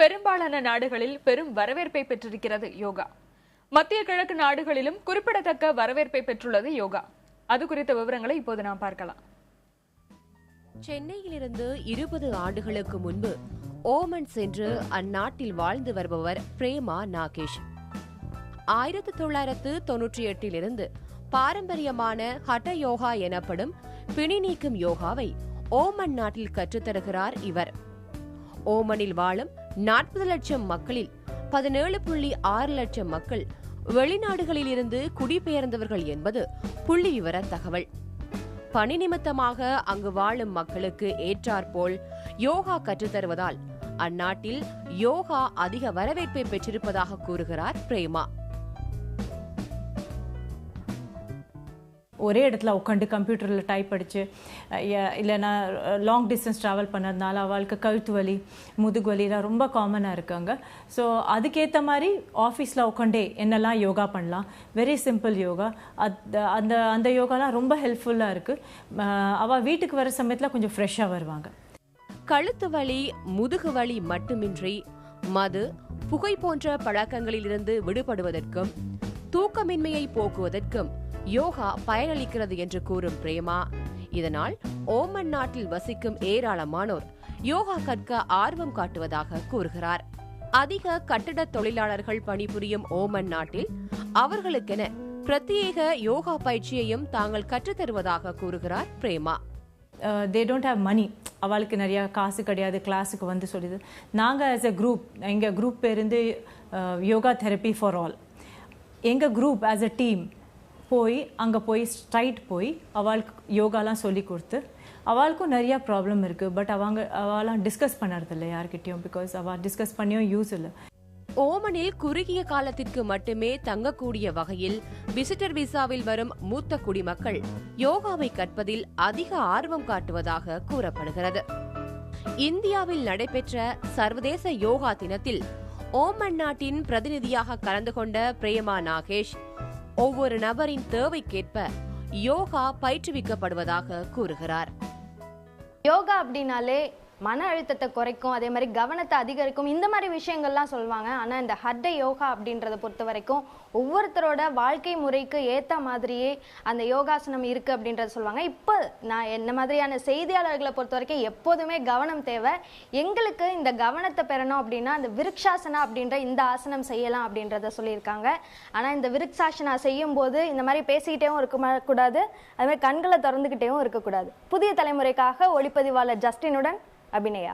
பெரும்பாலான நாடுகளில் பெரும் வரவேற்பை பெற்றிருக்கிறது யோகா. மத்திய கிழக்கு நாடுகளிலும் குறிப்பிடத்தக்க வரவேற்பை பெற்றுள்ளது யோகா. அது குறித்த விவரங்களை இப்போது நாம் பார்க்கலாம். சென்னையிலிருந்து 20 ஆண்டுகளுக்கு முன்பு ஓமன் சென்று அந்நாட்டில் வாழ்ந்து வருபவர் பிரேமா நாகேஷ். 1998 பாரம்பரியமான ஹட யோகா எனப்படும் பிணி நீக்கும் யோகாவை ஓமன் நாட்டில் கற்றுத்தருகிறார் இவர். ஓமனில் வாழும் 40 லட்சம் மக்களில் 17.6 லட்சம் மக்கள் வெளிநாடுகளில் இருந்து குடிபெயர்ந்தவர்கள் என்பது புள்ளி விவர தகவல். பணி நிமித்தமாக அங்கு வாழும் மக்களுக்கு ஏற்றாற்போல் யோகா கற்றுத்தருவதால் அந்நாட்டில் யோகா அதிக வரவேற்பை பெற்றிருப்பதாக கூறுகிறார் பிரேமா. ஒரே இடத்துல உட்காந்து கம்ப்யூட்டரில் டைப் அடித்து இல்லைன்னா லாங் டிஸ்டன்ஸ் ட்ராவல் பண்ணதுனால அவளுக்கு கழுத்து வலி முதுகு வலிலாம் ரொம்ப காமனாக இருக்காங்க. ஸோ அதுக்கேற்ற மாதிரி ஆஃபீஸில் உட்காண்டே என்னெல்லாம் யோகா பண்ணலாம், வெரி சிம்பிள் யோகா, அந்த அந்த யோகாலாம் ரொம்ப ஹெல்ப்ஃபுல்லாக இருக்குது. அவள் வீட்டுக்கு வர சமயத்தில் கொஞ்சம் ஃப்ரெஷ்ஷாக வருவாங்க. கழுத்து வலி முதுகு வலி மட்டுமின்றி மது புகை போன்ற பழக்கங்களிலிருந்து விடுபடுவதற்கும் தூக்கமின்மையை போக்குவதற்கும் யோகா பயனளிக்கிறது என்று கூறும் பிரேமா, இதனால் ஓமன் நாட்டில் வசிக்கும் ஏராளமானோர் யோகா கற்க ஆர்வம் காட்டுவதாக கூறுகிறார். அதிக கட்டட தொழிலாளர்கள் பணிபுரியும் ஓமன் நாட்டில் அவர்களுக்கென பிரத்யேக யோகா பயிற்சியையும் தாங்கள் கற்றுத்தருவதாக கூறுகிறார் Prema. They don't have money, அவளுக்கு நிறையா காசு கிடையாது கிளாஸுக்கு வந்து சொல்லிது. நாங்கள் ஆஸ் எ குரூப், எங்கள் குரூப் பேர் வந்து யோகா தெரப்பி ஃபார் ஆல். எங்கள் குரூப் ஆஸ் எ டீம் அங்கே போய் ஸ்ட்ரைட் போய் அவளுக்கு யோகாலாம் சொல்லி கொடுத்து, அவளுக்கும் நிறையா ப்ராப்ளம் இருக்குது. பட் அவளாம் டிஸ்கஸ் பண்ணுறதில்லை யார்கிட்டையும், பிகாஸ் அவள் டிஸ்கஸ் பண்ணியும் யூஸ் இல்லை. ஓமனில் குறுகிய காலத்திற்கு மட்டுமே தங்கக்கூடிய வகையில் விசிட்டர் விசாவில் வரும் மூத்த குடிமக்கள் யோகாவை கற்பதில் அதிக ஆர்வம் காட்டுவதாக கூறப்படுகிறது. இந்தியாவில் நடைபெற்ற சர்வதேச யோகா தினத்தில் ஓமன் நாட்டின் பிரதிநிதியாக கலந்து கொண்ட பிரேமா நாகேஷ் ஒவ்வொரு நபரின் தேவைக்கேற்ப யோகா பயிற்றுவிக்கப்படுவதாக கூறுகிறார். யோகா அப்படின்னாலே மன அழுத்தத்தை குறைக்கும், அதே மாதிரி கவனத்தை அதிகரிக்கும், இந்த மாதிரி விஷயங்கள்லாம் சொல்லுவாங்க. ஆனால் இந்த ஹட்ட யோகா அப்படின்றத பொறுத்த வரைக்கும் ஒவ்வொருத்தரோட வாழ்க்கை முறைக்கு ஏற்ற மாதிரியே அந்த யோகாசனம் இருக்குது அப்படின்றத சொல்லுவாங்க. இப்போ நான் என்ன மாதிரியான செய்தியாளர்களை பொறுத்த வரைக்கும் எப்போதுமே கவனம் தேவை. எங்களுக்கு இந்த கவனத்தை பெறணும் அப்படின்னா அந்த விருக்ஷாசனா அப்படின்ற இந்த ஆசனம் செய்யலாம் அப்படின்றத சொல்லியிருக்காங்க. ஆனால் இந்த விருக்ஷாசனா செய்யும் போது இந்த மாதிரி பேசிக்கிட்டேவும் இருக்கக்கூடாது, அது மாதிரி கண்களை திறந்துக்கிட்டேவும் இருக்கக்கூடாது. புதிய தலைமுறைக்காக ஒளிப்பதிவாளர் ஜஸ்டினுடன் அபிநயா.